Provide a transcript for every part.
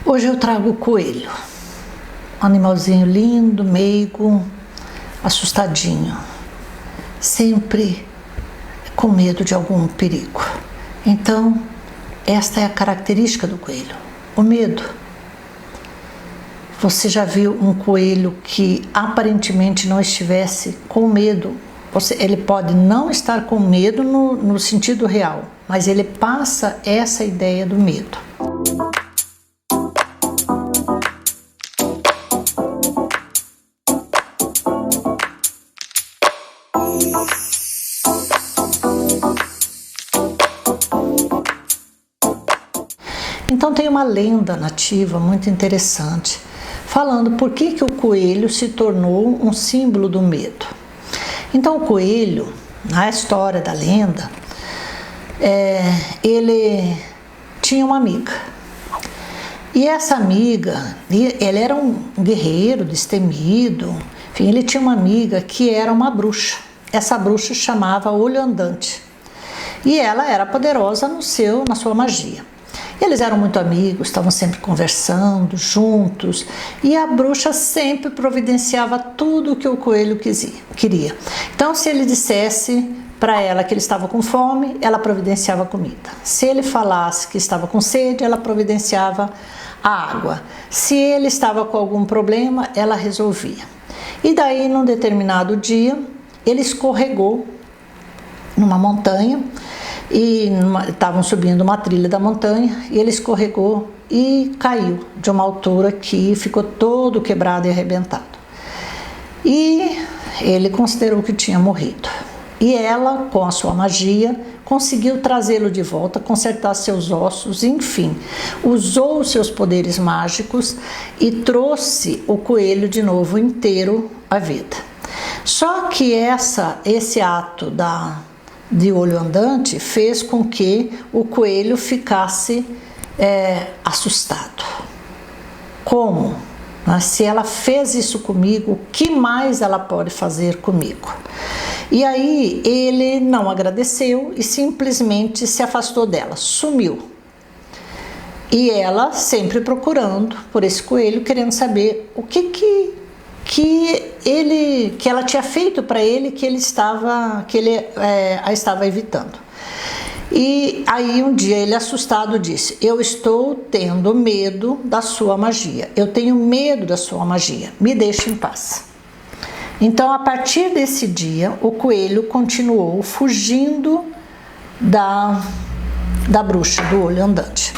Hoje eu trago o coelho, um animalzinho lindo, meigo, assustadinho, sempre com medo de algum perigo. Então, esta é a característica do coelho, o medo. Você já viu um coelho que aparentemente não estivesse com medo? Ele pode não estar com medo no sentido real, mas ele passa essa ideia do medo. Então tem uma lenda nativa muito interessante, falando por que o coelho se tornou um símbolo do medo. Então o coelho, na história da lenda, ele tinha uma amiga. E essa amiga, ele era um guerreiro destemido, enfim, ele tinha uma amiga que era uma bruxa. Essa bruxa chamava Olho Andante. E ela era poderosa na sua magia. Eles eram muito amigos, estavam sempre conversando juntos, e a bruxa sempre providenciava tudo o que o coelho queria. Então, se ele dissesse para ela que ele estava com fome, ela providenciava comida. Se ele falasse que estava com sede, ela providenciava a água. Se ele estava com algum problema, ela resolvia. E daí, num determinado dia, ele escorregou numa montanha, e estavam subindo uma trilha da montanha e ele escorregou e caiu de uma altura que ficou todo quebrado e arrebentado. E ele considerou que tinha morrido. E ela, com a sua magia, conseguiu trazê-lo de volta, consertar seus ossos, enfim, usou os seus poderes mágicos e trouxe o coelho de novo inteiro à vida. Só que esse ato de Olho Andante fez com que o coelho ficasse assustado. Como? Se ela fez isso comigo, o que mais ela pode fazer comigo? E aí ele não agradeceu e simplesmente se afastou dela, sumiu. E ela sempre procurando por esse coelho, querendo saber o que ela tinha feito para ele que ele a estava evitando. E aí um dia ele, assustado, disse: eu estou tendo medo da sua magia, eu tenho medo da sua magia, me deixe em paz. Então, a partir desse dia, o coelho continuou fugindo da bruxa do Olho Andante.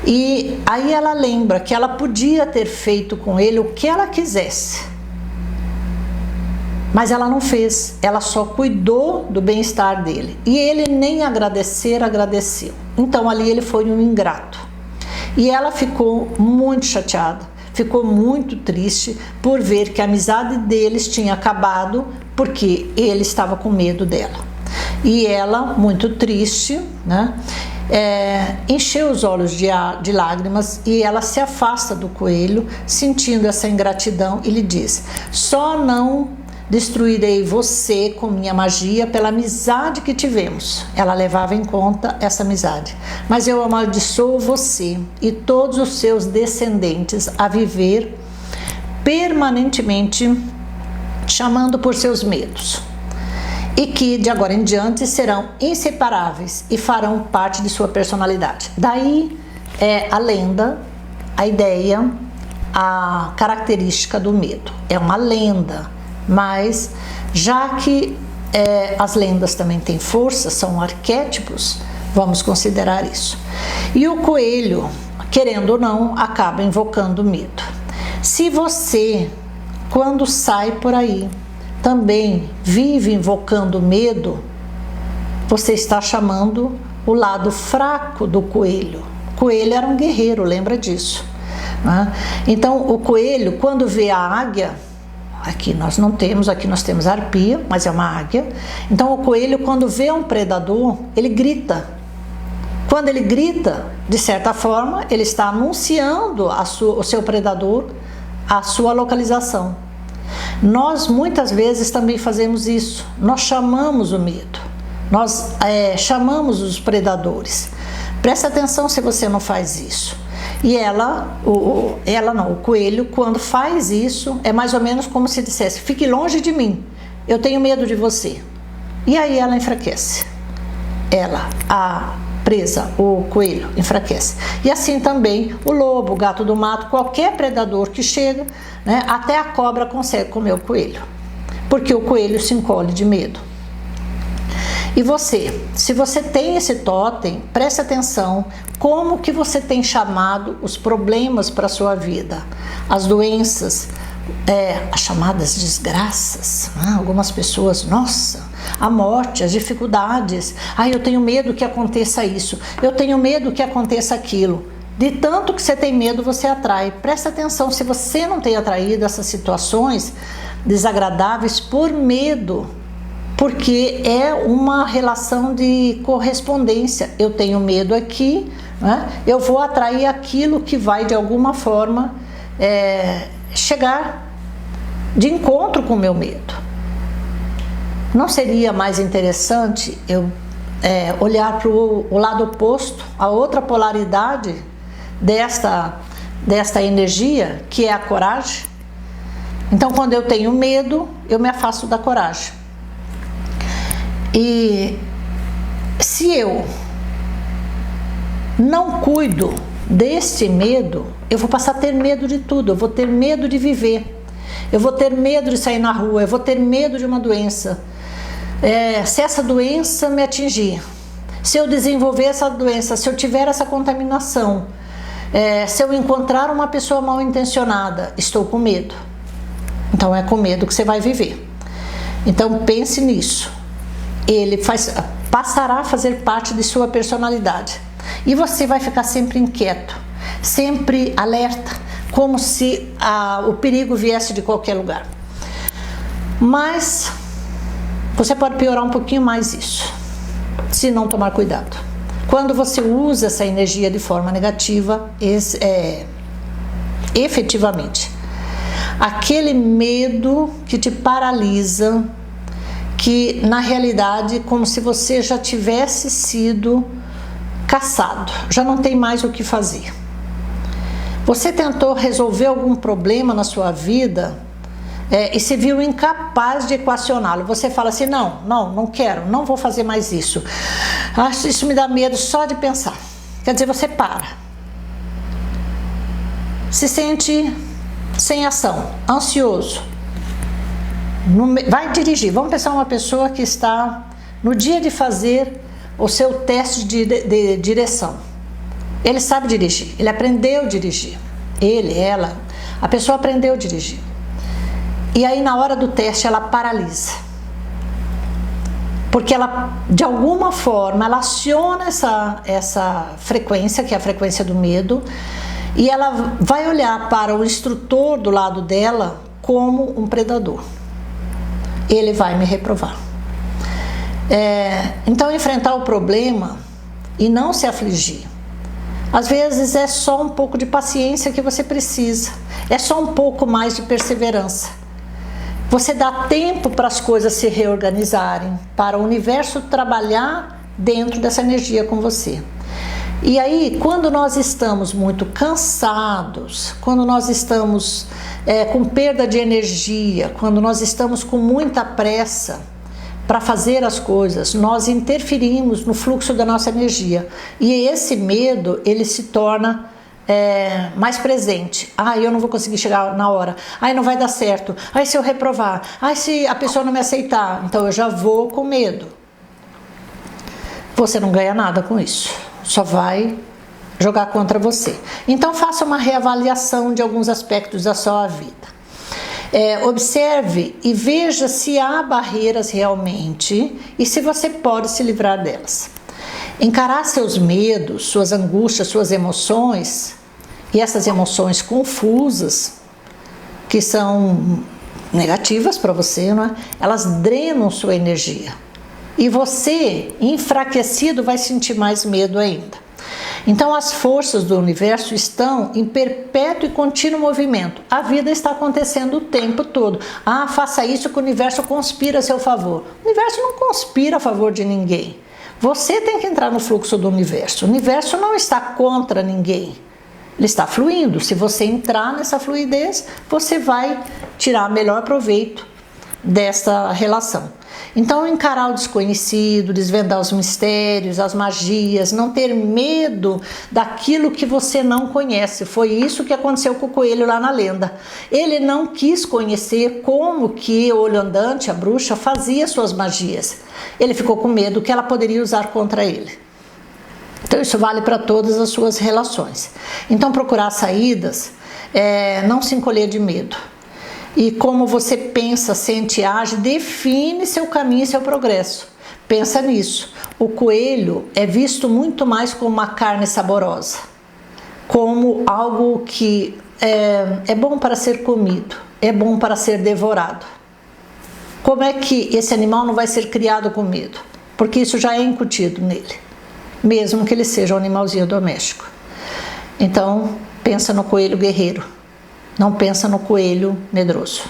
E aí ela lembra que ela podia ter feito com ele o que ela quisesse, mas ela não fez, ela só cuidou do bem-estar dele. E ele nem agradeceu. Então ali ele foi um ingrato. E ela ficou muito chateada, ficou muito triste por ver que a amizade deles tinha acabado porque ele estava com medo dela. E ela, muito triste, encheu os olhos de lágrimas e ela se afasta do coelho, sentindo essa ingratidão, e lhe diz: só não destruirei você com minha magia pela amizade que tivemos. Ela levava em conta essa amizade. Mas eu amaldiçoo você e todos os seus descendentes a viver permanentemente chamando por seus medos, e que de agora em diante serão inseparáveis e farão parte de sua personalidade. Daí é a lenda, a ideia, a característica do medo. É uma lenda, mas já que as lendas também têm força, são arquétipos, vamos considerar isso. E o coelho, querendo ou não, acaba invocando o medo. Se você, quando sai por aí, também vive invocando medo, você está chamando o lado fraco do coelho. O coelho era um guerreiro, lembra disso, né? Então o coelho, quando vê a águia, aqui nós temos a arpia, mas é uma águia. Então o coelho, quando vê um predador, ele grita. Quando ele grita, de certa forma, ele está anunciando o seu predador, a sua localização. Nós muitas vezes também fazemos isso, nós chamamos o medo, nós chamamos os predadores. Presta atenção se você não faz isso. E o coelho, quando faz isso, é mais ou menos como se dissesse: fique longe de mim, eu tenho medo de você. E aí ela enfraquece. A presa, o coelho, enfraquece. E assim também o lobo, o gato do mato, qualquer predador que chega, né, até a cobra consegue comer o coelho, porque o coelho se encolhe de medo. E você, se você tem esse totem, preste atenção como que você tem chamado os problemas para a sua vida, as doenças, as chamadas desgraças, né? Algumas pessoas, nossa, a morte, as dificuldades, eu tenho medo que aconteça isso, eu tenho medo que aconteça aquilo. De tanto que você tem medo, você atrai. Presta atenção, se você não tem atraído essas situações desagradáveis por medo, porque é uma relação de correspondência. Eu tenho medo aqui, né? Eu vou atrair aquilo que vai de alguma forma chegar de encontro com o meu medo. Não seria mais interessante eu olhar para o lado oposto, a outra polaridade desta energia, que é a coragem? Então, quando eu tenho medo, eu me afasto da coragem. E se eu não cuido deste medo, eu vou passar a ter medo de tudo. Eu vou ter medo de viver, eu vou ter medo de sair na rua, eu vou ter medo de uma doença. Se essa doença me atingir, se eu desenvolver essa doença, se eu tiver essa contaminação, se eu encontrar uma pessoa mal intencionada, estou com medo. Então é com medo que você vai viver. Então pense nisso. Ele passará a fazer parte de sua personalidade. E você vai ficar sempre inquieto, sempre alerta, como se o perigo viesse de qualquer lugar. Mas você pode piorar um pouquinho mais isso, se não tomar cuidado. Quando você usa essa energia de forma negativa, efetivamente, aquele medo que te paralisa, que na realidade como se você já tivesse sido caçado, já não tem mais o que fazer. Você tentou resolver algum problema na sua vida e se viu incapaz de equacioná-lo. Você fala assim: não quero, não vou fazer mais isso. Isso me dá medo só de pensar. Quer dizer, você para. Se sente sem ação, ansioso. Vai dirigir. Vamos pensar uma pessoa que está no dia de fazer o seu teste de direção. Ele sabe dirigir, ele aprendeu a dirigir. A pessoa aprendeu a dirigir. E aí na hora do teste ela paralisa. Porque ela, de alguma forma, ela aciona essa frequência, que é a frequência do medo, e ela vai olhar para o instrutor do lado dela como um predador. Ele vai me reprovar. Então, enfrentar o problema e não se afligir. Às vezes é só um pouco de paciência que você precisa. É só um pouco mais de perseverança. Você dá tempo para as coisas se reorganizarem, para o universo trabalhar dentro dessa energia com você. E aí, quando nós estamos muito cansados, quando nós estamos com perda de energia, quando nós estamos com muita pressa para fazer as coisas, nós interferimos no fluxo da nossa energia. E esse medo, ele se torna mais presente. Eu não vou conseguir chegar na hora. Não vai dar certo. Se eu reprovar. Se a pessoa não me aceitar. Então eu já vou com medo. Você não ganha nada com isso. Só vai jogar contra você. Então faça uma reavaliação de alguns aspectos da sua vida. Observe e veja se há barreiras realmente e se você pode se livrar delas. Encarar seus medos, suas angústias, suas emoções, e essas emoções confusas, que são negativas para você, não é? Elas drenam sua energia. E você, enfraquecido, vai sentir mais medo ainda. Então as forças do universo estão em perpétuo e contínuo movimento. A vida está acontecendo o tempo todo. Faça isso que o universo conspira a seu favor. O universo não conspira a favor de ninguém. Você tem que entrar no fluxo do universo. O universo não está contra ninguém. Ele está fluindo. Se você entrar nessa fluidez, você vai tirar melhor proveito dessa relação. Então, encarar o desconhecido, desvendar os mistérios, as magias, não ter medo daquilo que você não conhece. Foi isso que aconteceu com o coelho lá na lenda. Ele não quis conhecer como que o olho andante, a bruxa, fazia suas magias. Ele ficou com medo que ela poderia usar contra ele. Então, isso vale para todas as suas relações. Então, procurar saídas, não se encolher de medo. E como você pensa, sente e age, define seu caminho e seu progresso. Pensa nisso. O coelho é visto muito mais como uma carne saborosa, como algo que é bom para ser comido, é bom para ser devorado. Como é que esse animal não vai ser criado com medo? Porque isso já é incutido nele, mesmo que ele seja um animalzinho doméstico. Então, pensa no coelho guerreiro. Não pensa no coelho medroso.